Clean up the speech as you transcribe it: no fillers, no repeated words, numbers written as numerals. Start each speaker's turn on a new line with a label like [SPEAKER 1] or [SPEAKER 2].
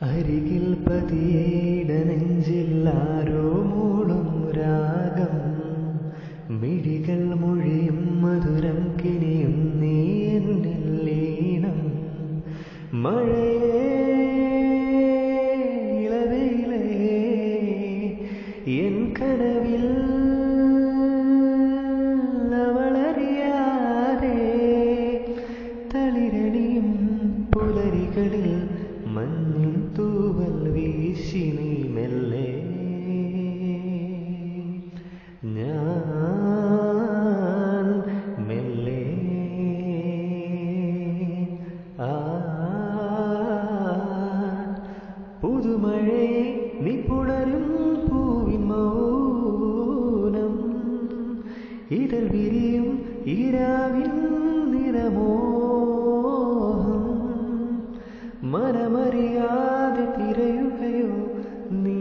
[SPEAKER 1] അരികിൽ പതിയേട നെഞ്ചിൽ ആരോ മൂളും രാഗം മിഴികൾ മൊഴിയും മധുരം കിനിയും നീ എന്നിൽ ലീനം മഴയേ ഇളവയിലേ എൻ കനവിൽ അവളറിയാതെ തളിരണിയും പുലരികളിൽ മഞ്ഞിൻ തൂവൽ വീശി നീ മെല്ലെ ഞാൻ മെല്ലെ പുതുമഴേ നീ പുണരും പൂവിൻ മൗനം ഇതൾ വിരിയും ഈരാവിൻ നിറമോഹം മനമറിയാതെ തിരയുകയോ നീ